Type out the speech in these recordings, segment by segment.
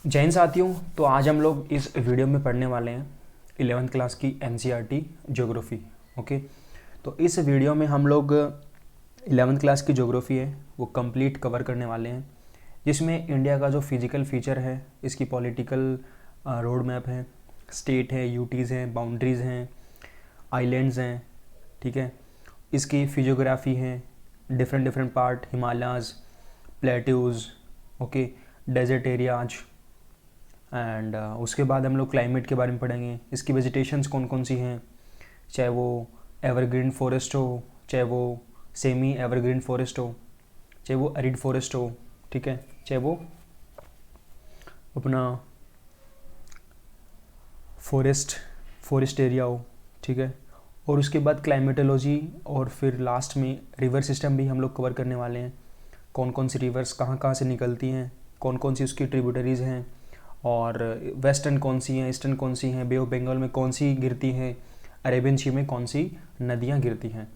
जय हिंद साथियों। तो आज हम लोग इस वीडियो में पढ़ने वाले हैं 11th क्लास की एनसीईआरटी ज्योग्राफी। ओके, तो इस वीडियो में हम लोग 11th क्लास की ज्योग्राफी है वो कंप्लीट कवर करने वाले हैं, जिसमें इंडिया का जो फिजिकल फीचर है, इसकी पॉलिटिकल रोड मैप है, स्टेट है, यूटीज़ हैं, बाउंड्रीज़ हैं, आइलैंड्स हैं, ठीक है, इसकी फिजियोग्राफी है, different different part, Himalayas, plateaus, okay, desert areas, and उसके बाद हम लोग क्लाइमेट के बारे में पढ़ेंगे। इसकी वेजिटेशंस कौन कौन सी हैं, चाहे वो एवरग्रीन फॉरेस्ट हो, चाहे वो सेमी एवरग्रीन फॉरेस्ट हो, चाहे वो एरिड फॉरेस्ट हो, ठीक है, चाहे वो अपना फॉरेस्ट एरिया हो, ठीक है। और उसके बाद क्लाइमेटोलॉजी और फिर लास्ट में रिवर सिस्टम भी हम लोग कवर करने वाले हैं। कौन कौन सी रिवर्स कहाँ कहाँ से निकलती हैं, कौन कौन सी उसकी ट्रिब्यूटरीज़ हैं, और वेस्टर्न कौन सी हैं, ईस्टर्न कौन सी हैं, बे ऑफ बंगाल में कौन सी गिरती हैं, अरेबियन सी में कौन सी नदियाँ गिरती हैं।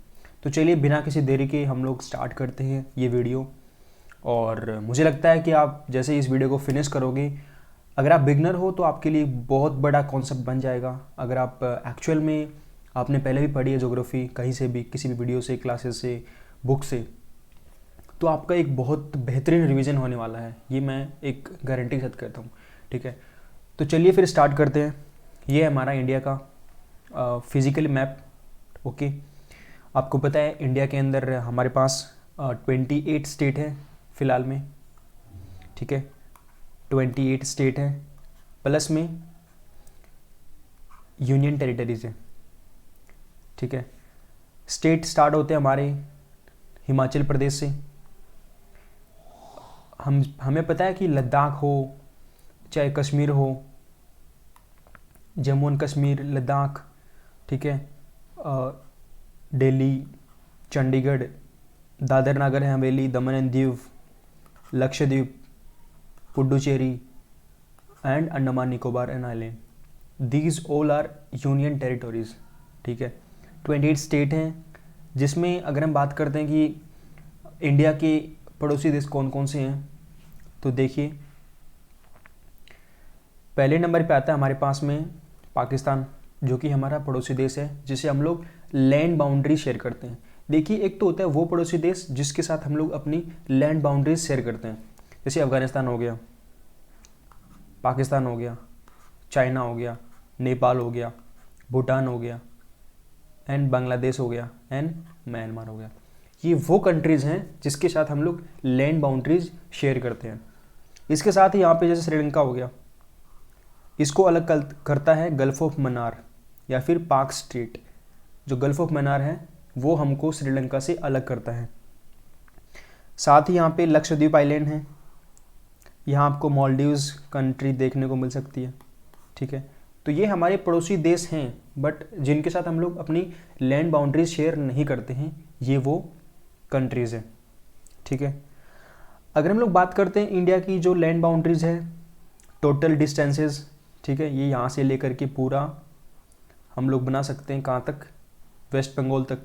तो चलिए बिना किसी देरी के हम लोग स्टार्ट करते हैं ये वीडियो। और मुझे लगता है कि आप जैसे इस वीडियो को फिनिश करोगे, अगर आप बिगनर हो तो आपके लिए बहुत बड़ा कॉन्सेप्ट बन जाएगा। अगर आप एक्चुअल में आपने पहले भी पढ़ी है ज्योग्राफी कहीं से भी, किसी भी वीडियो से, क्लासेस से, बुक से, तो आपका एक बहुत बेहतरीन रिवीजन होने वाला है, ये मैं एक गारंटी के साथ कहता हूँ, ठीक है। तो चलिए फिर स्टार्ट करते हैं। ये है हमारा इंडिया का फिजिकल मैप। ओके, आपको पता है इंडिया के अंदर हमारे पास 28 स्टेट है फ़िलहाल में, ठीक है, 28 स्टेट हैं, प्लस में यूनियन टेरिटरीज है, ठीक है। स्टेट स्टार्ट होते हैं हमारे हिमाचल प्रदेश से। हमें पता है कि लद्दाख हो, चाहे कश्मीर हो, जम्मू एंड कश्मीर, लद्दाख, ठीक है, Delhi, Chandigarh, Dadar Nagar Haveli, Daman and Diu, Lakshadweep, Puducherry and Andaman Nicobar and island, these all are union territories, ठीक है। 28 स्टेट हैं, जिसमें अगर हम बात करते हैं कि इंडिया के पड़ोसी देश कौन कौन से हैं, तो देखिए पहले नंबर पे आता है हमारे पास में पाकिस्तान, जो कि हमारा पड़ोसी देश है, जिसे हम लोग लैंड बाउंड्री शेयर करते हैं। देखिए एक तो होता है वो पड़ोसी देश जिसके साथ हम लोग अपनी लैंड बाउंड्रीज शेयर करते हैं, जैसे अफगानिस्तान हो गया, पाकिस्तान हो गया, चाइना हो गया, नेपाल हो गया, भूटान हो गया, एंड बांग्लादेश हो गया, एंड म्यांमार हो गया। ये वो कंट्रीज़ हैं जिसके साथ हम लोग लैंड बाउंड्रीज शेयर करते हैं। इसके साथ ही यहाँ पे जैसे श्रीलंका हो गया, इसको अलग करता है गल्फ ऑफ मन्नार या फिर पाक स्ट्रेट। जो गल्फ ऑफ मन्नार है वो हमको श्रीलंका से अलग करता है। साथ ही यहाँ पे लक्षद्वीप आइलैंड है, यहाँ आपको मालदीव्स कंट्री देखने को मिल सकती है, ठीक है। तो ये हमारे पड़ोसी देश हैं, बट जिनके साथ हम लोग अपनी लैंड बाउंड्रीज शेयर नहीं करते हैं, ये वो कंट्रीज़ हैं, ठीक है। अगर हम लोग बात करते हैं इंडिया की जो लैंड बाउंड्रीज है, टोटल डिस्टेंसेस, ठीक है, ये यहाँ से लेकर के पूरा हम लोग बना सकते हैं कहाँ तक, वेस्ट बंगाल तक।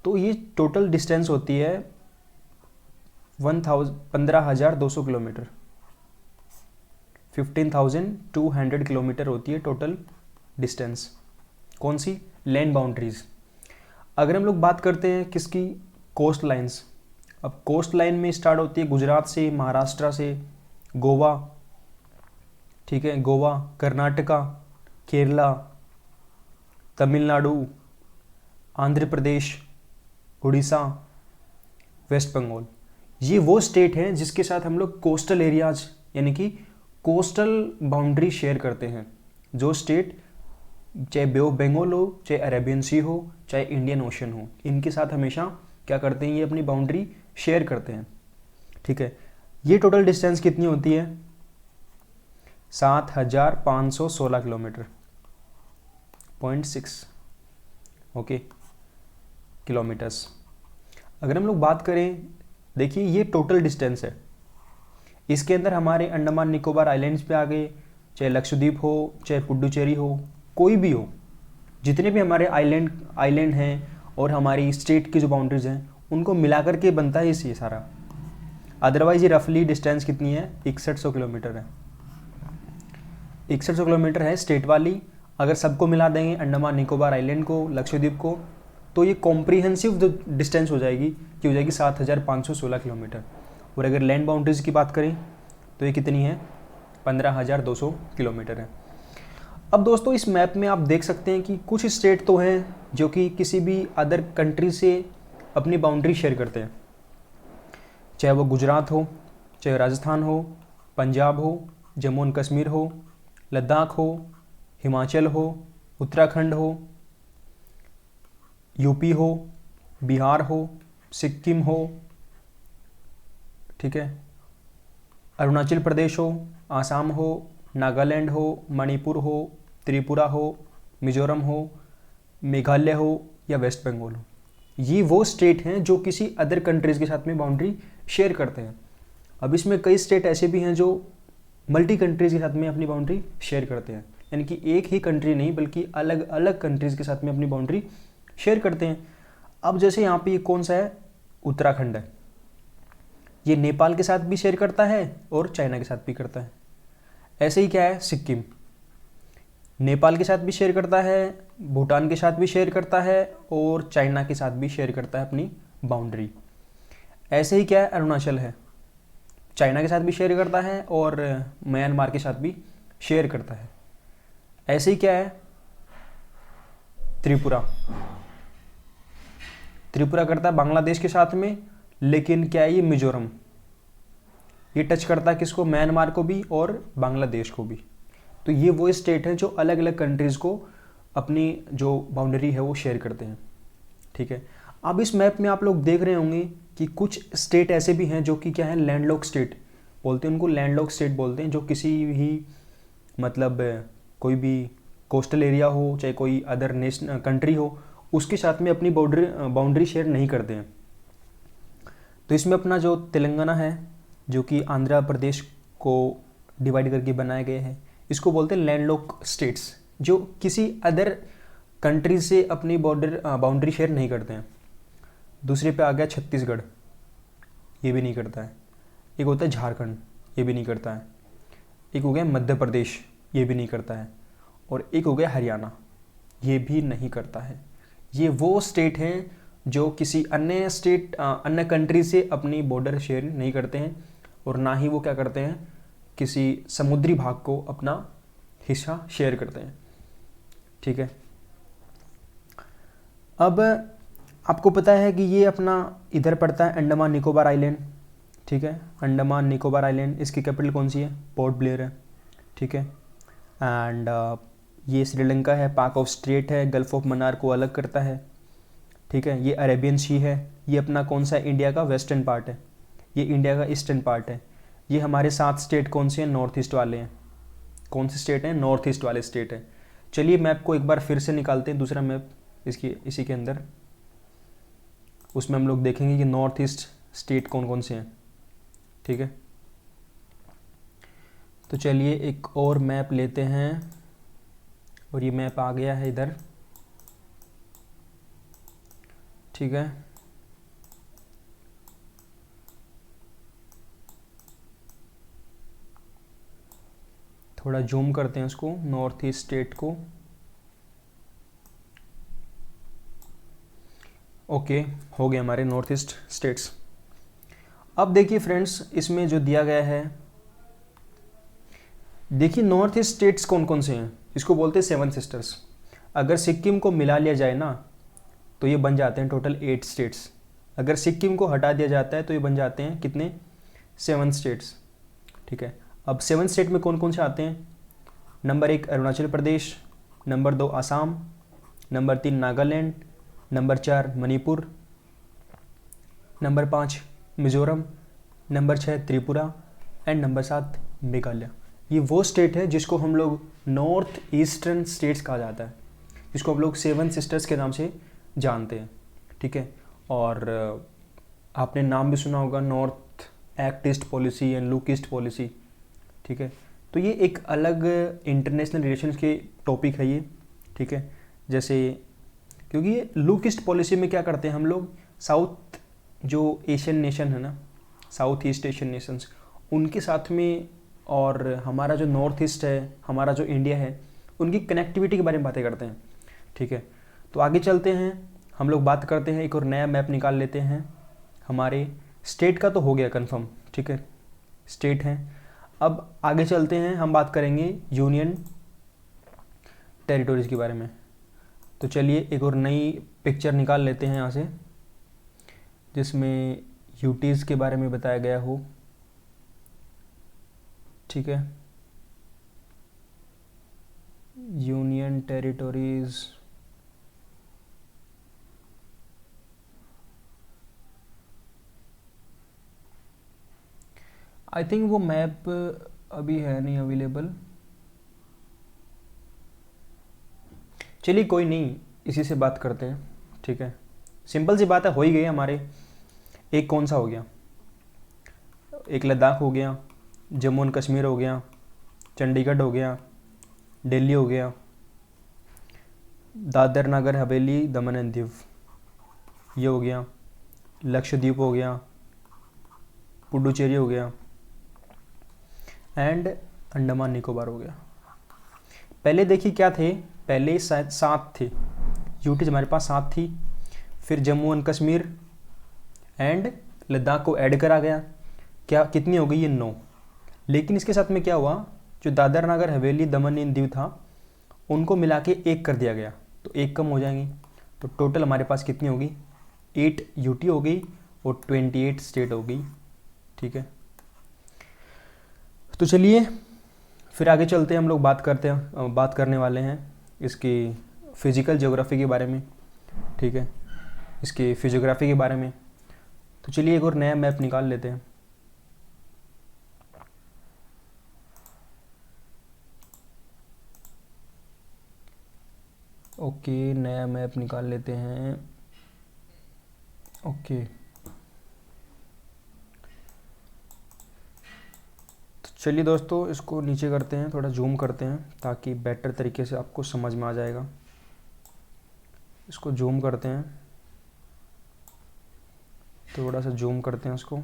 तो ये टोटल डिस्टेंस होती है 15,200 किलोमीटर, 15,200 किलोमीटर होती है टोटल डिस्टेंस। कौन सी? Land boundaries. अगर हम लोग बात करते हैं किसकी, कोस्ट लाइन्स। अब कोस्ट लाइन में स्टार्ट होती है गुजरात से, महाराष्ट्र से, गोवा, ठीक है, गोवा, कर्नाटका, केरला, तमिलनाडु, आंध्र प्रदेश, उड़ीसा, वेस्ट बंगाल। ये वो स्टेट हैं जिसके साथ हम लोग कोस्टल एरियाज यानी कि कोस्टल बाउंड्री शेयर करते हैं। जो स्टेट चाहे बे ऑफ बंगाल हो, चाहे अरेबियन सी हो, चाहे इंडियन ओशन हो, इनके साथ हमेशा क्या करते हैं, ये अपनी बाउंड्री शेयर करते हैं, ठीक है। ये टोटल डिस्टेंस कितनी होती है, 7,516 किलोमीटर, 0.6, ओके, किलोमीटर्स। अगर हम लोग बात करें, देखिए ये टोटल डिस्टेंस है, इसके अंदर हमारे अंडमान निकोबार आइलैंड्स पे आ गए, चाहे लक्षद्वीप हो, चाहे पुडुचेरी हो, कोई भी हो, जितने भी हमारे आइलैंड हैं और हमारी स्टेट की जो बाउंड्रीज हैं, उनको मिलाकर के बनता है ये सारा। अदरवाइज ये रफली डिस्टेंस कितनी है, 6100 किलोमीटर है, 6100 किलोमीटर है स्टेट वाली। अगर सबको मिला देंगे, अंडमान निकोबार आइलैंड को, लक्षद्वीप को, तो ये कॉम्प्रीहेंसिव जो डिस्टेंस हो जाएगी ये हो जाएगी 7516 किलोमीटर। और अगर लैंड बाउंड्रीज की बात करें तो ये कितनी है, 15200 किलोमीटर है। अब दोस्तों इस मैप में आप देख सकते हैं कि कुछ स्टेट तो हैं जो कि किसी भी अदर कंट्री से अपनी बाउंड्री शेयर करते हैं, चाहे वो गुजरात हो, चाहे राजस्थान हो, पंजाब हो, जम्मू एंड कश्मीर हो, लद्दाख हो, हिमाचल हो, उत्तराखंड हो, यूपी हो, बिहार हो, सिक्किम हो, ठीक है, अरुणाचल प्रदेश हो, आसाम हो, नागालैंड हो, मणिपुर हो, त्रिपुरा हो, मिजोरम हो, मेघालय हो या वेस्ट बंगाल हो। ये वो स्टेट हैं जो किसी अदर कंट्रीज़ के साथ में बाउंड्री शेयर करते हैं। अब इसमें कई स्टेट ऐसे भी हैं जो मल्टी कंट्रीज़ के साथ में अपनी बाउंड्री शेयर करते हैं, यानी कि एक ही कंट्री नहीं बल्कि अलग अलग कंट्रीज़ के साथ में अपनी बाउंड्री शेयर करते हैं। अब जैसे यहाँ पे ये कौन सा है, उत्तराखंड है, ये नेपाल के साथ भी शेयर करता है और चाइना के साथ भी करता है। ऐसे ही क्या है, सिक्किम नेपाल के साथ भी शेयर करता है, भूटान के साथ भी शेयर करता है और चाइना के साथ भी शेयर करता है अपनी बाउंड्री। ऐसे ही क्या है, अरुणाचल है, चाइना के साथ भी शेयर करता है और म्यांमार के साथ भी शेयर करता है। ऐसे ही क्या है, त्रिपुरा, त्रिपुरा करता है बांग्लादेश के साथ में, लेकिन क्या है ये मिजोरम, ये टच करता है किसको, म्यांमार को भी और बांग्लादेश को भी। तो ये वो स्टेट हैं जो अलग अलग कंट्रीज़ को अपनी जो बाउंड्री है वो शेयर करते हैं, ठीक है। अब इस मैप में आप लोग देख रहे होंगे कि कुछ स्टेट ऐसे भी हैं जो कि क्या है, लैंडलॉक स्टेट बोलते हैं उनको, लैंडलॉक स्टेट बोलते हैं, जो किसी भी मतलब कोई भी कोस्टल एरिया हो चाहे कोई अदर नेशनल कंट्री हो उसके साथ में अपनी बाउंड्री शेयर नहीं करते हैं। तो इसमें अपना जो तेलंगाना है जो कि आंध्र प्रदेश को डिवाइड करके बनाया गया है, इसको बोलते हैं लैंडलॉक स्टेट्स, जो किसी अदर कंट्री से अपनी बाउंड्री शेयर नहीं करते हैं। दूसरे पे आ गया छत्तीसगढ़, ये भी नहीं करता है। एक होता है झारखंड, ये भी नहीं करता है। एक हो गया मध्य प्रदेश, ये भी नहीं करता है। और एक हो गया हरियाणा, ये भी नहीं करता है। ये वो स्टेट हैं जो किसी अन्य कंट्री से अपनी बॉर्डर शेयर नहीं करते हैं और ना ही वो क्या करते हैं, किसी समुद्री भाग को अपना हिस्सा शेयर करते हैं, ठीक है। अब आपको पता है कि ये अपना इधर पड़ता है अंडमान निकोबार आइलैंड, ठीक है, अंडमान निकोबार आइलैंड, इसकी कैपिटल कौन सी है, पोर्ट ब्लेयर है, ठीक है। एंड ये श्रीलंका है, पाक ऑफ स्ट्रेट है, गल्फ ऑफ मन्नार को अलग करता है, ठीक है। ये अरेबियन सी है, ये अपना कौन सा इंडिया का वेस्टर्न पार्ट है, ये इंडिया का ईस्टर्न पार्ट है। ये हमारे 7 स्टेट कौन से हैं, नॉर्थ ईस्ट वाले हैं। कौन से स्टेट हैं, नॉर्थ ईस्ट वाले स्टेट हैं। चलिए मैप को एक बार फिर से निकालते हैं, दूसरा मैप इसी के अंदर, उसमें हम लोग देखेंगे कि नॉर्थ ईस्ट स्टेट कौन कौन से हैं, ठीक है। तो चलिए एक और मैप लेते हैं और ये मैप आ गया है इधर, ठीक है। थोड़ा जूम करते हैं उसको, नॉर्थ ईस्ट स्टेट को, ओके, हो गए हमारे नॉर्थ ईस्ट स्टेट्स। अब देखिए फ्रेंड्स, इसमें जो दिया गया है, देखिए नॉर्थ ईस्ट स्टेट्स कौन कौन से हैं, इसको बोलते हैं 7 सिस्टर्स। अगर सिक्किम को मिला लिया जाए ना तो ये बन जाते हैं टोटल 8 स्टेट्स। अगर सिक्किम को हटा दिया जाता है तो ये बन जाते हैं कितने, 7 स्टेट्स, ठीक है। अब 7 स्टेट में कौन कौन से आते हैं, number 1 Arunachal Pradesh, number 2 Assam, number 3 Nagaland, number 4 Manipur, number 5 Mizoram, number 6 Tripura and number 7 Meghalaya. ये वो स्टेट है जिसको हम लोग नॉर्थ ईस्टर्न स्टेट्स कहा जाता है, जिसको हम लोग 7 सिस्टर्स के नाम से जानते हैं, ठीक है। और आपने नाम भी सुना होगा, north act east policy and look east policy, ठीक है। तो ये एक अलग इंटरनेशनल रिलेशंस के टॉपिक है ये, ठीक है। जैसे क्योंकि ये लुक ईस्ट पॉलिसी में क्या करते हैं हम लोग, साउथ जो एशियन नेशन है ना, साउथ ईस्ट एशियन नेशंस, उनके साथ में और हमारा जो नॉर्थ ईस्ट है, हमारा जो इंडिया है, उनकी कनेक्टिविटी के बारे में बातें करते हैं। ठीक है, तो आगे चलते हैं, हम लोग बात करते हैं, एक और नया मैप निकाल लेते हैं। हमारे स्टेट का तो हो गया कंफर्म, ठीक है, स्टेट हैं। अब आगे चलते हैं, हम बात करेंगे यूनियन टेरिटोरीज़ के बारे में। तो चलिए एक और नई पिक्चर निकाल लेते हैं यहाँ से, जिसमें यूटीज़ के बारे में बताया गया हो। ठीक है, यूनियन टेरिटोरीज़, आई थिंक वो मैप अभी है नहीं अवेलेबल। चलिए कोई नहीं, इसी से बात करते हैं। ठीक है, सिंपल सी बात है, हो ही गई हमारे। एक कौन सा हो गया, एक लद्दाख हो गया, जम्मू एंड कश्मीर हो गया, चंडीगढ़ हो गया, दिल्ली हो गया, दादर नगर हवेली दमन एंड दीव ये हो गया, लक्षद्वीप हो गया, पुडुचेरी हो गया, एंड अंडमान निकोबार हो गया। पहले देखिए क्या थे, पहले शायद 7 थे यूटीज, हमारे पास 7 थी। फिर जम्मू एंड कश्मीर एंड लद्दाख को ऐड करा गया, क्या कितनी हो गई, ये 9। लेकिन इसके साथ में क्या हुआ, जो दादर नगर हवेली दमन एंड दीव था, उनको मिला के 1 कर दिया गया, तो 1 कम हो जाएंगी। तो टोटल हमारे पास कितनी होगी, 8 यूटी हो गई और 28 स्टेट हो गई। ठीक है, तो चलिए फिर आगे चलते हैं, हम लोग बात करने वाले हैं इसकी फिज़िकल ज्योग्राफी के बारे में। ठीक है, इसकी फिजियोग्राफी के बारे में। तो चलिए एक और नया मैप निकाल लेते हैं। ओके, नया मैप निकाल लेते हैं। ओके, तो चलिए दोस्तों, इसको नीचे करते हैं, थोड़ा जूम करते हैं ताकि बेटर तरीके से आपको समझ में आ जाएगा। इसको जूम करते हैं, थोड़ा सा जूम करते हैं इसको।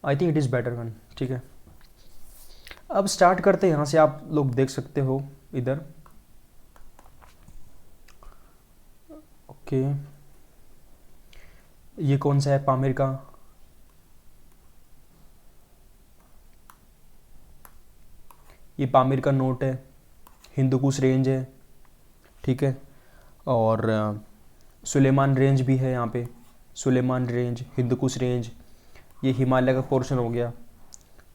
I think it is better one. ठीक है, अब स्टार्ट करते हैं यहाँ से, आप लोग देख सकते हो इधर। ओके, ये कौन सा है, पामीर का। ये पामीर का नोट है, हिंदुकुश रेंज है। ठीक है, और सुलेमान रेंज भी है यहाँ पे, सुलेमान रेंज, हिंदुकुश रेंज, ये हिमालय का पोर्शन हो गया।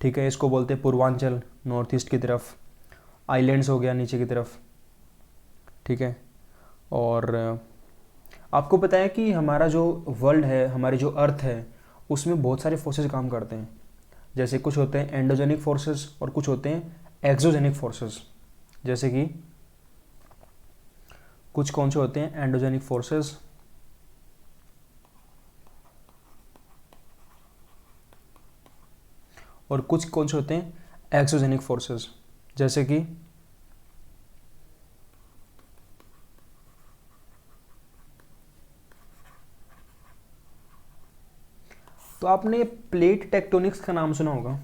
ठीक है, इसको बोलते हैं पूर्वांचल, नॉर्थ ईस्ट की तरफ। आइलैंड्स हो गया नीचे की तरफ। ठीक है, और आपको पता है कि हमारा जो वर्ल्ड है, हमारी जो अर्थ है, उसमें बहुत सारे फोर्सेस काम करते हैं। जैसे कुछ होते हैं एंडोजेनिक फोर्सेस और कुछ होते हैं एक्सोजेनिक फोर्सेस। जैसे कि कुछ कौन से होते हैं एंडोजेनिक फोर्सेस, और कुछ कौन से होते हैं एक्सोजेनिक फोर्सेस। जैसे कि तो आपने प्लेट टेक्टोनिक्स का नाम सुना होगा,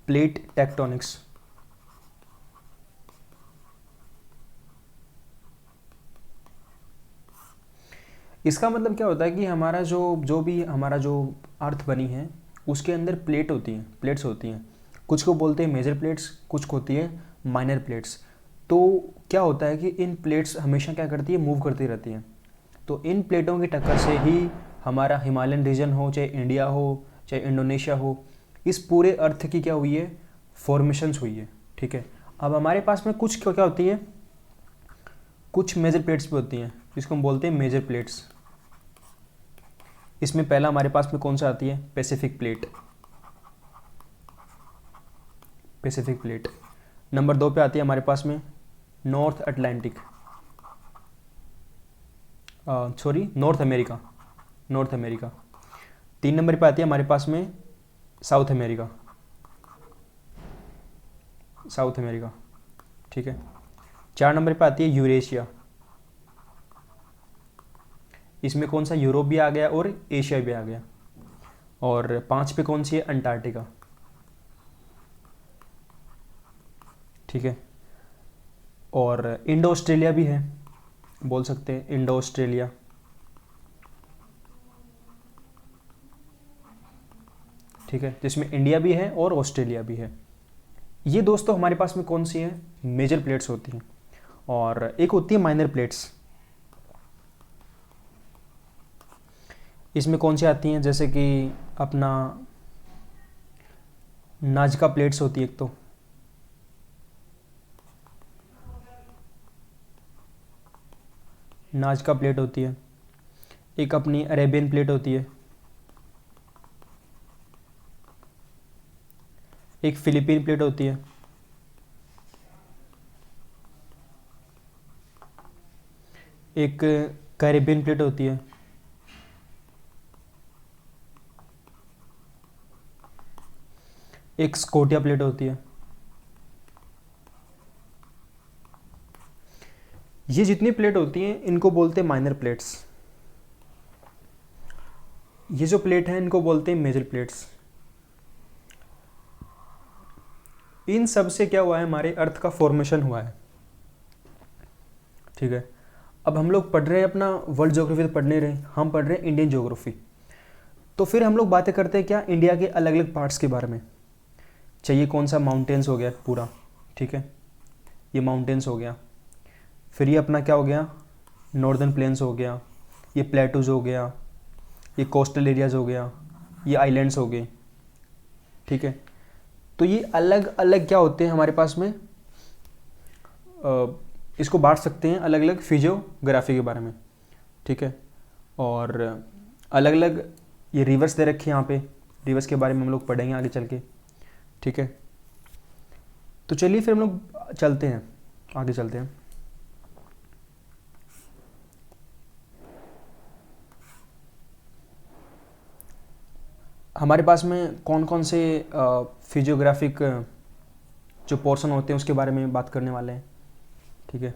प्लेट टेक्टोनिक्स। इसका मतलब क्या होता है कि हमारा जो भी हमारा जो अर्थ बनी है, उसके अंदर प्लेट होती हैं, प्लेट्स होती हैं। कुछ को बोलते हैं मेजर प्लेट्स, कुछ को होती है माइनर प्लेट्स। तो क्या होता है कि इन प्लेट्स हमेशा क्या करती है, मूव करती रहती हैं। तो इन प्लेटों की टक्कर से ही हमारा हिमालयन रीजन हो, चाहे इंडिया हो, चाहे इंडोनेशिया हो, इस पूरे अर्थ की क्या हुई है, फॉर्मेशंस हुई है। ठीक है, अब हमारे पास में कुछ क्या होती है, कुछ मेजर प्लेट्स भी होती हैं, जिसको हम बोलते हैं मेजर प्लेट्स। इसमें पहला हमारे पास में कौन सा आती है, Pacific plate. Pacific plate. Number 2 पे आती है हमारे पास में north Atlantic, sorry north America, north America. 3 number पे आती है हमारे पास में साउथ अमेरिका, साउथ अमेरिका। ठीक है, 4 नंबर पे आती है यूरेशिया। इसमें कौन सा यूरोप भी आ गया और एशिया भी आ गया। और 5 पे कौन सी है, अंटार्कटिका। ठीक है। और इंडो ऑस्ट्रेलिया भी है, बोल सकते हैं इंडो ऑस्ट्रेलिया। ठीक है, जिसमें इंडिया भी है और ऑस्ट्रेलिया भी है। ये दोस्तों हमारे पास में कौन सी है, मेजर प्लेट्स होती हैं। और एक होती है माइनर प्लेट्स। इसमें कौन सी आती हैं, जैसे कि अपना नाजका प्लेट्स होती है एक तो, नाजका प्लेट होती है। एक अपनी अरेबियन प्लेट होती है। एक फिलीपीन प्लेट होती है। एक कैरेबियन प्लेट होती है। एक स्कोटिया प्लेट होती है। ये जितनी प्लेट होती हैं इनको बोलते हैं माइनर प्लेट्स। ये जो प्लेट है इनको बोलते हैं मेजर प्लेट्स। इन सब से क्या हुआ है, हमारे अर्थ का फॉर्मेशन हुआ है। ठीक है। अब हम लोग पढ़ रहे हैं अपना वर्ल्ड ज्योग्राफी तो पढ़ने रहे, हम पढ़ रहे हैं इंडियन ज्योग्राफी। तो फिर हम लोग बातें करते हैं क्या, इंडिया के अलग अलग पार्ट्स के बारे में। चाहिए कौन सा, माउंटेन्स हो गया पूरा। ठीक है, ये माउंटेन्स हो गया। फिर ये अपना क्या हो गया, नॉर्दर्न प्लेन्स हो गया। ये प्लेटूज हो गया। ये कोस्टल एरियाज़ हो गया। ये आइलैंड्स हो गए। ठीक है। तो ये अलग अलग क्या होते हैं हमारे पास में, इसको बांट सकते हैं अलग अलग फिजियोग्राफी के बारे में। ठीक है। और अलग अलग ये रिवर्स दे रखे हैं यहाँ पे, रिवर्स के बारे में हम लोग पढ़ेंगे आगे चल के। ठीक है। तो चलिए फिर हम लोग चलते हैं, आगे चलते हैं। हमारे पास में कौन कौन से फिजियोग्राफिक जो पोर्शन होते हैं उसके बारे में बात करने वाले हैं। ठीक है।